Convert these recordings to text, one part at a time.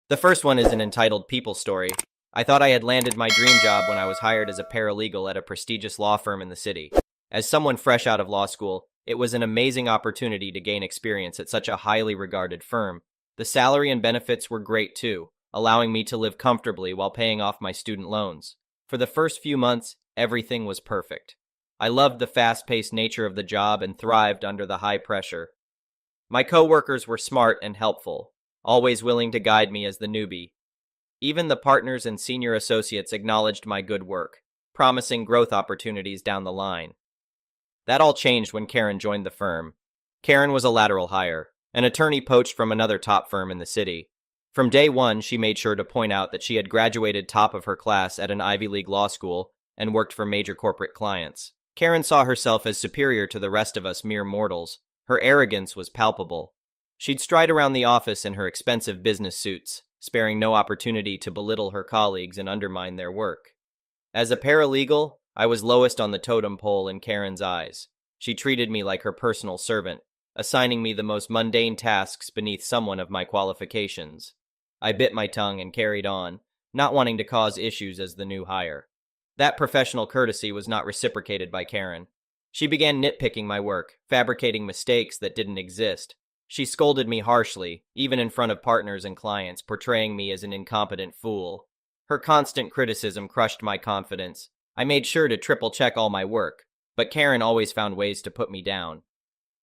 The first one is an entitled people story. I thought I had landed my dream job when I was hired as a paralegal at a prestigious law firm in the city. As someone fresh out of law school, it was an amazing opportunity to gain experience at such a highly regarded firm. The salary and benefits were great too, allowing me to live comfortably while paying off my student loans. For the first few months, everything was perfect. I loved the fast-paced nature of the job and thrived under the high pressure. My coworkers were smart and helpful, always willing to guide me as the newbie. Even the partners and senior associates acknowledged my good work, promising growth opportunities down the line. That all changed when Karen joined the firm. Karen was a lateral hire, an attorney poached from another top firm in the city. From day one, she made sure to point out that she had graduated top of her class at an Ivy League law school and worked for major corporate clients. Karen saw herself as superior to the rest of us mere mortals. Her arrogance was palpable. She'd stride around the office in her expensive business suits, sparing no opportunity to belittle her colleagues and undermine their work. As a paralegal, I was lowest on the totem pole in Karen's eyes. She treated me like her personal servant, assigning me the most mundane tasks beneath someone of my qualifications. I bit my tongue and carried on, not wanting to cause issues as the new hire. That professional courtesy was not reciprocated by Karen. She began nitpicking my work, fabricating mistakes that didn't exist. She scolded me harshly, even in front of partners and clients, portraying me as an incompetent fool. Her constant criticism crushed my confidence. I made sure to triple-check all my work, but Karen always found ways to put me down.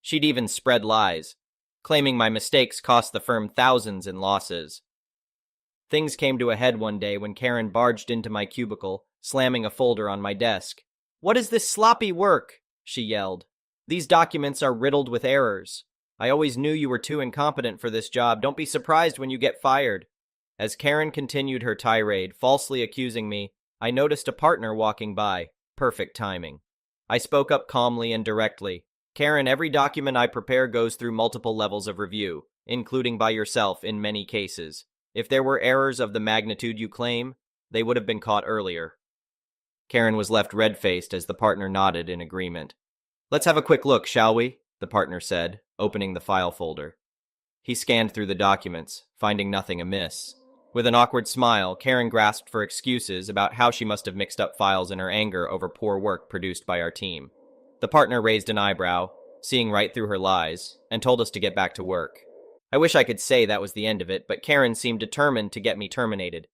She'd even spread lies, claiming my mistakes cost the firm thousands in losses. Things came to a head one day when Karen barged into my cubicle, slamming a folder on my desk. "What is this sloppy work?" she yelled. "These documents are riddled with errors. I always knew you were too incompetent for this job. Don't be surprised when you get fired." As Karen continued her tirade, falsely accusing me, I noticed a partner walking by. Perfect timing. I spoke up calmly and directly. "Karen, every document I prepare goes through multiple levels of review, including by yourself in many cases. If there were errors of the magnitude you claim, they would have been caught earlier." Karen was left red-faced as the partner nodded in agreement. "Let's have a quick look, shall we?" the partner said, opening the file folder. He scanned through the documents, finding nothing amiss. With an awkward smile, Karen grasped for excuses about how she must have mixed up files in her anger over poor work produced by our team. The partner raised an eyebrow, seeing right through her lies, and told us to get back to work. I wish I could say that was the end of it, but Karen seemed determined to get me terminated.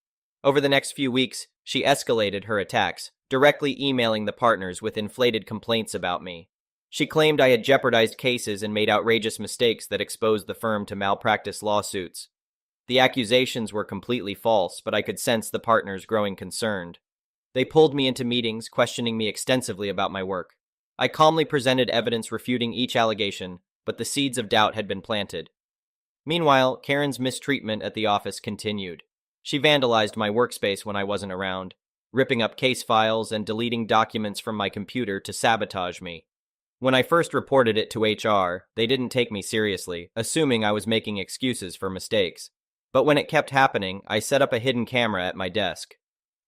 Over the next few weeks, she escalated her attacks, directly emailing the partners with inflated complaints about me. She claimed I had jeopardized cases and made outrageous mistakes that exposed the firm to malpractice lawsuits. The accusations were completely false, but I could sense the partners growing concerned. They pulled me into meetings, questioning me extensively about my work. I calmly presented evidence refuting each allegation, but the seeds of doubt had been planted. Meanwhile, Karen's mistreatment at the office continued. She vandalized my workspace when I wasn't around, ripping up case files and deleting documents from my computer to sabotage me. When I first reported it to HR, they didn't take me seriously, assuming I was making excuses for mistakes. But when it kept happening, I set up a hidden camera at my desk.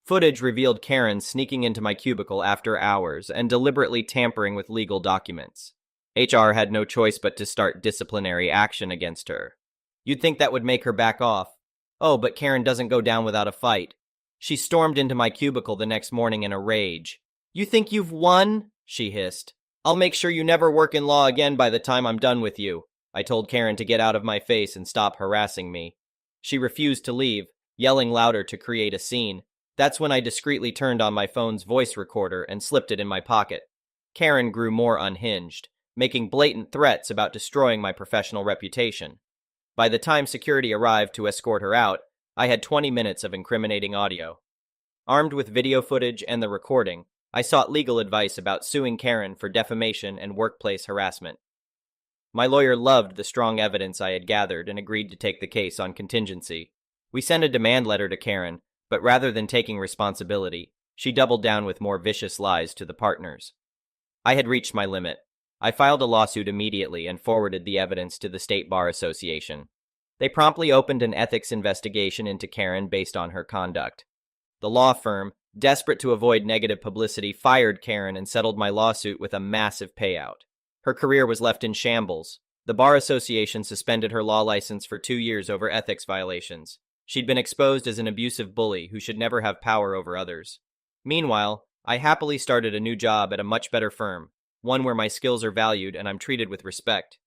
Footage revealed Karen sneaking into my cubicle after hours and deliberately tampering with legal documents. HR had no choice but to start disciplinary action against her. You'd think that would make her back off. Oh, but Karen doesn't go down without a fight. She stormed into my cubicle the next morning in a rage. "You think you've won?" she hissed. "I'll make sure you never work in law again by the time I'm done with you." I told Karen to get out of my face and stop harassing me. She refused to leave, yelling louder to create a scene. That's when I discreetly turned on my phone's voice recorder and slipped it in my pocket. Karen grew more unhinged, making blatant threats about destroying my professional reputation. By the time security arrived to escort her out, I had 20 minutes of incriminating audio. Armed with video footage and the recording, I sought legal advice about suing Karen for defamation and workplace harassment. My lawyer loved the strong evidence I had gathered and agreed to take the case on contingency. We sent a demand letter to Karen, but rather than taking responsibility, she doubled down with more vicious lies to the partners. I had reached my limit. I filed a lawsuit immediately and forwarded the evidence to the State Bar Association. They promptly opened an ethics investigation into Karen based on her conduct. The law firm, desperate to avoid negative publicity, fired Karen and settled my lawsuit with a massive payout. Her career was left in shambles. The Bar Association suspended her law license for 2 years over ethics violations. She'd been exposed as an abusive bully who should never have power over others. Meanwhile, I happily started a new job at a much better firm, one where my skills are valued and I'm treated with respect.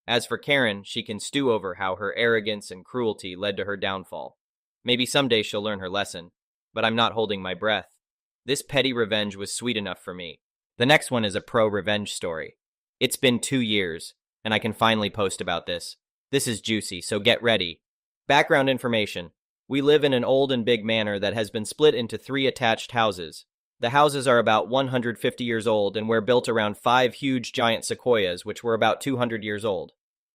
As for Karen, she can stew over how her arrogance and cruelty led to her downfall. Maybe someday she'll learn her lesson, but I'm not holding my breath. This petty revenge was sweet enough for me. The next one is a pro-revenge story. It's been 2 years, and I can finally post about this. This is juicy, so get ready. Background information. We live in an old and big manor that has been split into 3 attached houses. The houses are about 150 years old and were built around 5 huge giant sequoias, which were about 200 years old.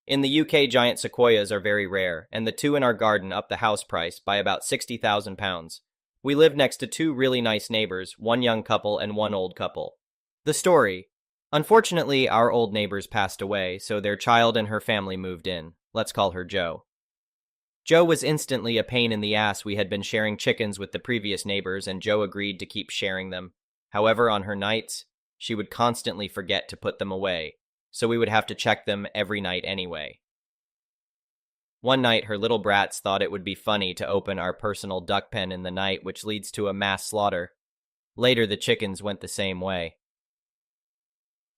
In the UK, giant sequoias are very rare, and the 2 in our garden up the house price by about £60,000. We live next to 2 really nice neighbors, 1 young couple and 1 old couple. The story. Unfortunately, our old neighbors passed away, so their child and her family moved in. Let's call her Jo. Jo was instantly a pain in the ass. We had been sharing chickens with the previous neighbors, and Jo agreed to keep sharing them. However, on her nights, she would constantly forget to put them away, so we would have to check them every night anyway. One night, her little brats thought it would be funny to open our personal duck pen in the night, which leads to a mass slaughter. Later, the chickens went the same way.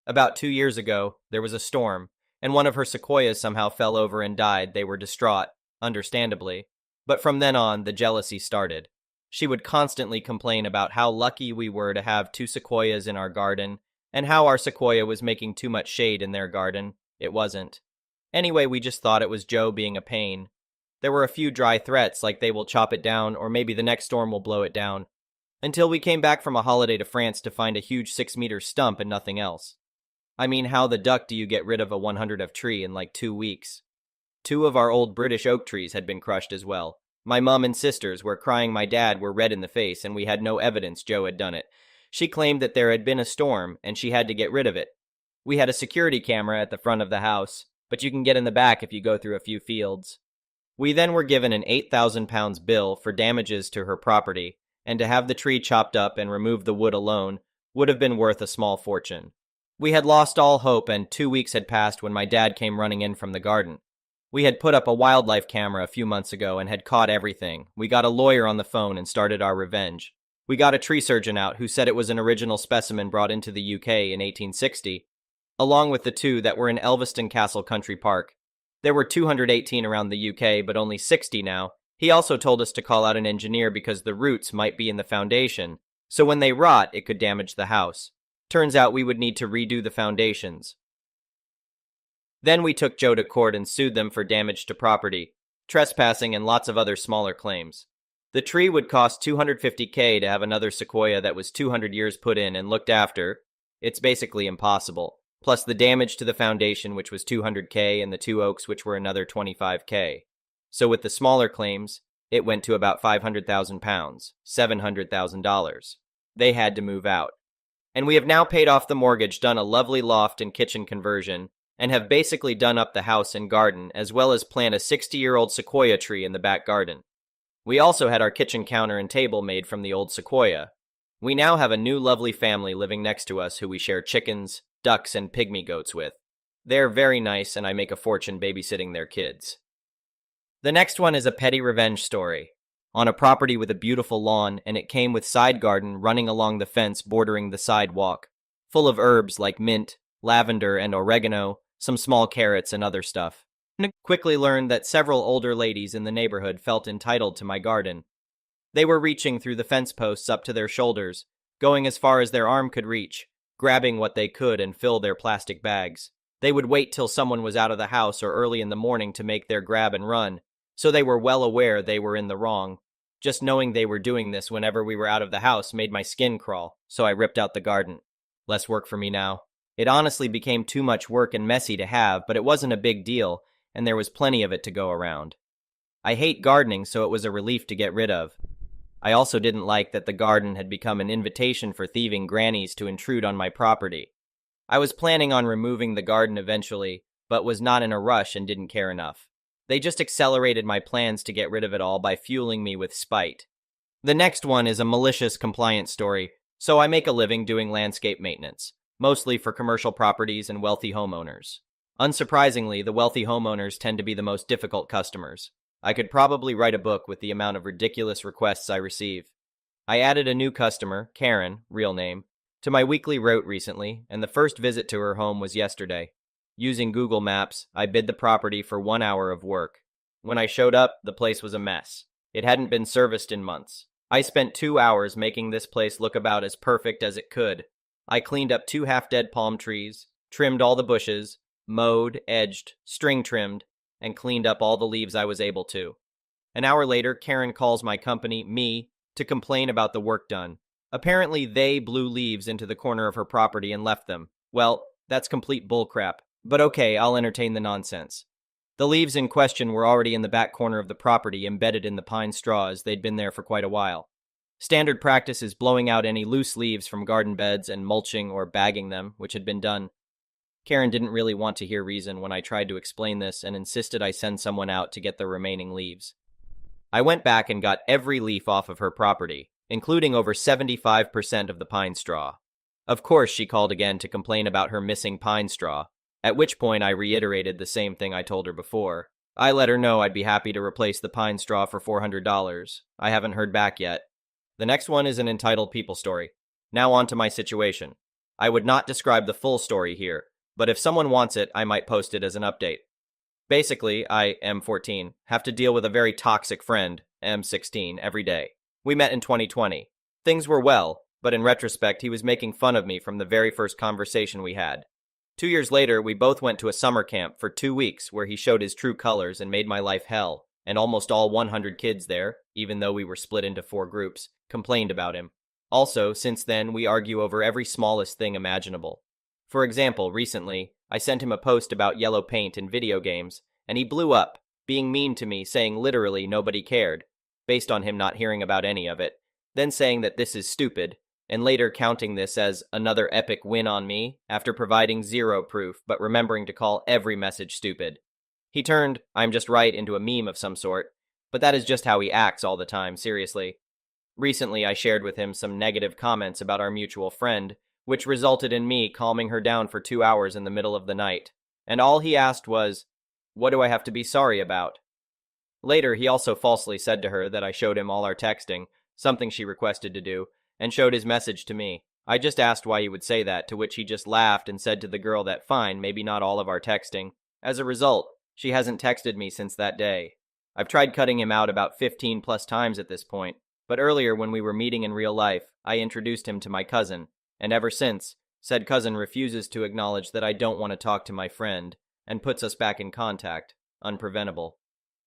About 2 years ago, there was a storm, and one of her sequoias somehow fell over and died. They were distraught, understandably, but from then on, the jealousy started. She would constantly complain about how lucky we were to have 2 sequoias in our garden, and how our sequoia was making too much shade in their garden. It wasn't. Anyway, we just thought it was Jo being a pain. There were a few dry threats, like they will chop it down, or maybe the next storm will blow it down, until we came back from a holiday to France to find a huge 6-meter stump and nothing else. I mean, how the duck do you get rid of a 100th tree in like 2 weeks? 2 of our old British oak trees had been crushed as well. My mum and sisters were crying my dad were red in the face, and we had no evidence Jo had done it. She claimed that there had been a storm, and she had to get rid of it. We had a security camera at the front of the house, but you can get in the back if you go through a few fields. We then were given an £8,000 bill for damages to her property, and to have the tree chopped up and remove the wood alone would have been worth a small fortune. We had lost all hope, and 2 weeks had passed when my dad came running in from the garden. We had put up a wildlife camera a few months ago and had caught everything. We got a lawyer on the phone and started our revenge. We got a tree surgeon out who said it was an original specimen brought into the UK in 1860, along with the 2 that were in Elveston Castle Country Park. There were 218 around the UK, but only 60 now. He also told us to call out an engineer because the roots might be in the foundation, so when they rot, it could damage the house. Turns out we would need to redo the foundations. Then we took Jo to court and sued them for damage to property, trespassing, and lots of other smaller claims. The tree would cost $250K to have another sequoia that was 200 years put in and looked after. It's basically impossible. Plus the damage to the foundation, which was $200K, and the 2 oaks, which were another $25K. So with the smaller claims, it went to about £500,000, $700,000. They had to move out. And we have now paid off the mortgage, done a lovely loft and kitchen conversion, and have basically done up the house and garden, as well as plant a 60-year-old sequoia tree in the back garden. We also had our kitchen counter and table made from the old sequoia. We now have a new lovely family living next to us who we share chickens, ducks, and pygmy goats with. They're very nice, and I make a fortune babysitting their kids. The next one is a petty revenge story. On a property with a beautiful lawn, and it came with side garden running along the fence bordering the sidewalk, full of herbs like mint, lavender, and oregano, some small carrots and other stuff. I quickly learned that several older ladies in the neighborhood felt entitled to my garden. They were reaching through the fence posts up to their shoulders, going as far as their arm could reach, grabbing what they could and fill their plastic bags. They would wait till someone was out of the house or early in the morning to make their grab and run, so they were well aware they were in the wrong. Just knowing they were doing this whenever we were out of the house made my skin crawl, so I ripped out the garden. Less work for me now. It honestly became too much work and messy to have, but it wasn't a big deal, and there was plenty of it to go around. I hate gardening, so it was a relief to get rid of. I also didn't like that the garden had become an invitation for thieving grannies to intrude on my property. I was planning on removing the garden eventually, but was not in a rush and didn't care enough. They just accelerated my plans to get rid of it all by fueling me with spite. The next one is a malicious compliance story. So I make a living doing landscape maintenance, mostly for commercial properties and wealthy homeowners. Unsurprisingly, the wealthy homeowners tend to be the most difficult customers. I could probably write a book with the amount of ridiculous requests I receive. I added a new customer, Karen, real name, to my weekly route recently, and the first visit to her home was yesterday. Using Google Maps, I bid the property for 1 hour of work. When I showed up, the place was a mess. It hadn't been serviced in months. I spent 2 hours making this place look about as perfect as it could. I cleaned up 2 half-dead palm trees, trimmed all the bushes, mowed, edged, string trimmed, and cleaned up all the leaves I was able to. An hour later, Karen calls my company, me, to complain about the work done. Apparently, they blew leaves into the corner of her property and left them. Well, that's complete bullcrap. But okay, I'll entertain the nonsense. The leaves in question were already in the back corner of the property, embedded in the pine straw, as they'd been there for quite a while. Standard practice is blowing out any loose leaves from garden beds and mulching or bagging them, which had been done. Karen didn't really want to hear reason when I tried to explain this and insisted I send someone out to get the remaining leaves. I went back and got every leaf off of her property, including over 75% of the pine straw. Of course, she called again to complain about her missing pine straw, at which point I reiterated the same thing I told her before. I let her know I'd be happy to replace the pine straw for $400. I haven't heard back yet. The next one is an entitled people story. Now on to my situation. I would not describe the full story here, but if someone wants it, I might post it as an update. Basically, I, M14, have to deal with a very toxic friend, M16, every day. We met in 2020. Things were well, but in retrospect, he was making fun of me from the very first conversation we had. 2 years later, we both went to a summer camp for 2 weeks where he showed his true colors and made my life hell, and almost all 100 kids there, even though we were split into 4 groups, complained about him. Also, since then, we argue over every smallest thing imaginable. For example, recently, I sent him a post about yellow paint in video games, and he blew up, being mean to me, saying literally nobody cared, based on him not hearing about any of it, then saying that this is stupid, and later counting this as another epic win on me after providing zero proof but remembering to call every message stupid. He turned "I'm just right" into a meme of some sort, but that is just how he acts all the time, seriously. Recently, I shared with him some negative comments about our mutual friend, which resulted in me calming her down for 2 hours in the middle of the night, and all he asked was, "What do I have to be sorry about?" Later, he also falsely said to her that I showed him all our texting, something she requested to do, and showed his message to me. I just asked why he would say that, to which he just laughed and said to the girl that fine, maybe not all of our texting. As a result, she hasn't texted me since that day. I've tried cutting him out about 15 plus times at this point, but earlier when we were meeting in real life, I introduced him to my cousin, and ever since, said cousin refuses to acknowledge that I don't want to talk to my friend, and puts us back in contact, unpreventable.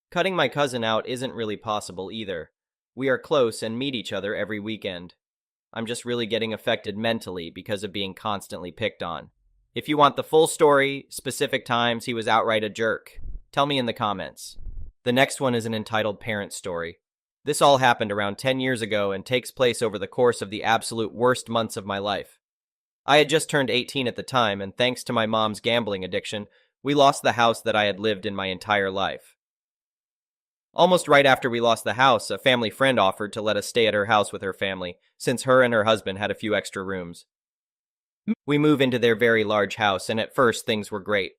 Cutting my cousin out isn't really possible either. We are close and meet each other every weekend. I'm just really getting affected mentally because of being constantly picked on. If you want the full story, specific times he was outright a jerk, tell me in the comments. The next one is an entitled parent story. This all happened around 10 years ago and takes place over the course of the absolute worst months of my life. I had just turned 18 at the time, and thanks to my mom's gambling addiction, we lost the house that I had lived in my entire life. Almost right after we lost the house, a family friend offered to let us stay at her house with her family, since her and her husband had a few extra rooms. We moved into their very large house, and at first things were great.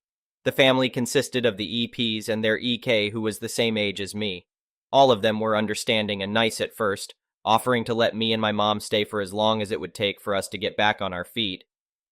The family consisted of the EPs and their EK, who was the same age as me. All of them were understanding and nice at first, offering to let me and my mom stay for as long as it would take for us to get back on our feet.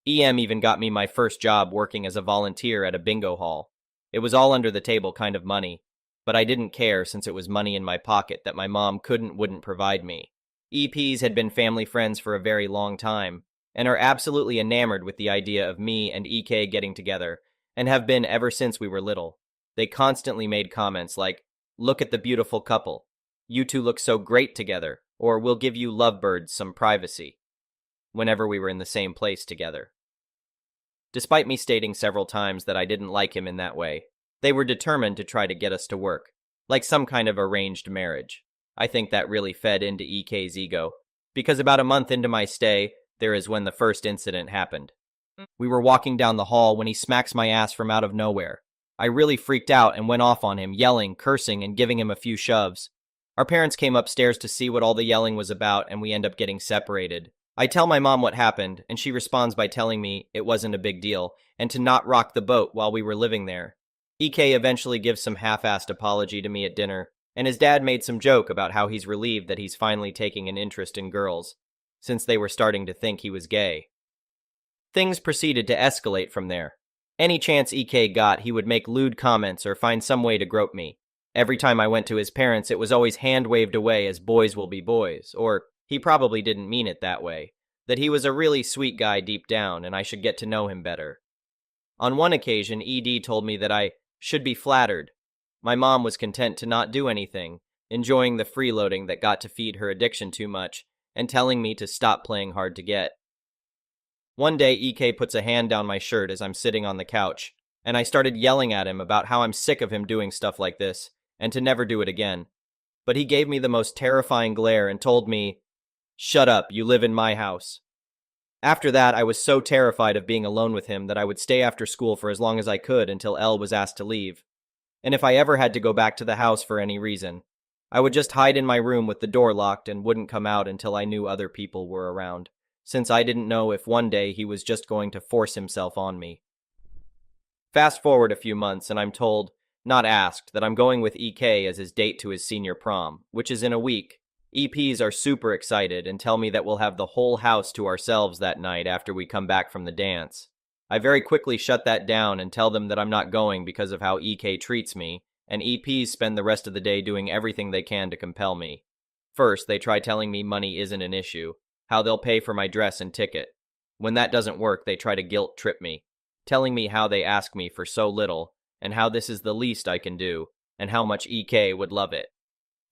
EM even got me my first job working as a volunteer at a bingo hall. It was all under the table kind of money, but I didn't care since it was money in my pocket that my mom wouldn't provide me. EPs had been family friends for a very long time, and are absolutely enamored with the idea of me and EK getting together, and have been ever since we were little. They constantly made comments like, "Look at the beautiful couple. You two look so great together," or "We'll give you lovebirds some privacy," whenever we were in the same place together. Despite me stating several times that I didn't like him in that way, they were determined to try to get us to work, like some kind of arranged marriage. I think that really fed into EK's ego, because about a month into my stay, there is when the first incident happened. We were walking down the hall when he smacks my ass from out of nowhere. I really freaked out and went off on him, yelling, cursing, and giving him a few shoves. Our parents came upstairs to see what all the yelling was about, and we end up getting separated. I tell my mom what happened, and she responds by telling me it wasn't a big deal, and to not rock the boat while we were living there. EK eventually gives some half-assed apology to me at dinner, and his dad made some joke about how he's relieved that he's finally taking an interest in girls, since they were starting to think he was gay. Things proceeded to escalate from there. Any chance EK got, he would make lewd comments or find some way to grope me. Every time I went to his parents, it was always hand-waved away as boys will be boys, or he probably didn't mean it that way, that he was a really sweet guy deep down and I should get to know him better. On one occasion, ED told me that I should be flattered. My mom was content to not do anything, enjoying the freeloading that got to feed her addiction too much, and telling me to stop playing hard to get. One day, EK puts a hand down my shirt as I'm sitting on the couch, and I started yelling at him about how I'm sick of him doing stuff like this, and to never do it again. But he gave me the most terrifying glare and told me, "Shut up, you live in my house." After that, I was so terrified of being alone with him that I would stay after school for as long as I could until Elle was asked to leave. And if I ever had to go back to the house for any reason, I would just hide in my room with the door locked and wouldn't come out until I knew other people were around, since I didn't know if one day he was just going to force himself on me. Fast forward a few months and I'm told, not asked, that I'm going with EK as his date to his senior prom, which is in a week. EPs are super excited and tell me that we'll have the whole house to ourselves that night after we come back from the dance. I very quickly shut that down and tell them that I'm not going because of how EK treats me, and EPs spend the rest of the day doing everything they can to compel me. First, they try telling me money isn't an issue, how they'll pay for my dress and ticket. When that doesn't work, they try to guilt trip me, telling me how they ask me for so little, and how this is the least I can do, and how much EK would love it.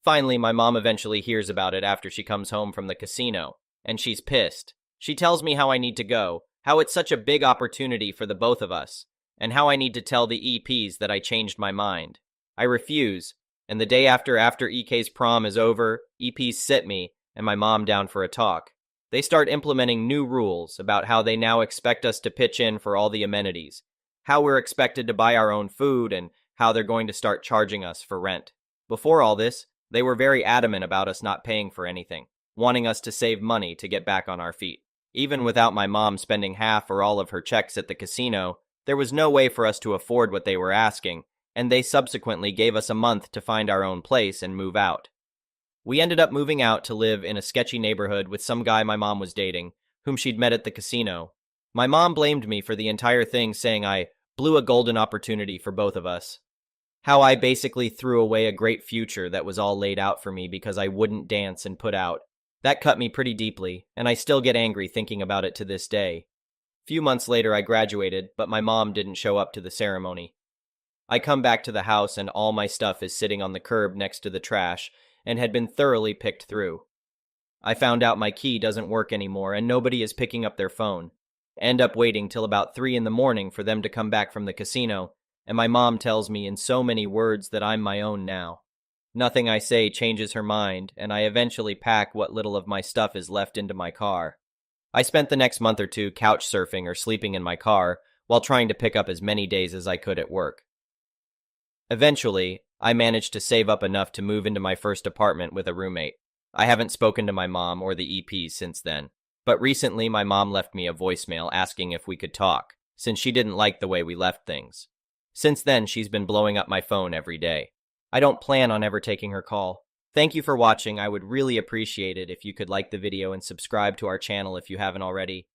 Finally, my mom eventually hears about it after she comes home from the casino, and she's pissed. She tells me how I need to go, how it's such a big opportunity for the both of us, and how I need to tell the EPs that I changed my mind. I refuse, and the day after EK's prom is over, EPs sit me and my mom down for a talk. They start implementing new rules about how they now expect us to pitch in for all the amenities, how we're expected to buy our own food, and how they're going to start charging us for rent. Before all this, they were very adamant about us not paying for anything, wanting us to save money to get back on our feet. Even without my mom spending half or all of her checks at the casino, there was no way for us to afford what they were asking, and they subsequently gave us a month to find our own place and move out. We ended up moving out to live in a sketchy neighborhood with some guy my mom was dating, whom she'd met at the casino. My mom blamed me for the entire thing, saying I blew a golden opportunity for both of us. How I basically threw away a great future that was all laid out for me because I wouldn't dance and put out. That cut me pretty deeply, and I still get angry thinking about it to this day. Few months later I graduated, but my mom didn't show up to the ceremony. I come back to the house and all my stuff is sitting on the curb next to the trash and had been thoroughly picked through. I found out my key doesn't work anymore and nobody is picking up their phone. End up waiting till about 3 in the morning for them to come back from the casino, and my mom tells me in so many words that I'm my own now. Nothing I say changes her mind, and I eventually pack what little of my stuff is left into my car. I spent the next month or two couch surfing or sleeping in my car while trying to pick up as many days as I could at work. Eventually, I managed to save up enough to move into my first apartment with a roommate. I haven't spoken to my mom or the EPs since then, but recently my mom left me a voicemail asking if we could talk, since she didn't like the way we left things. Since then, she's been blowing up my phone every day. I don't plan on ever taking her call. Thank you for watching. I would really appreciate it if you could like the video and subscribe to our channel if you haven't already.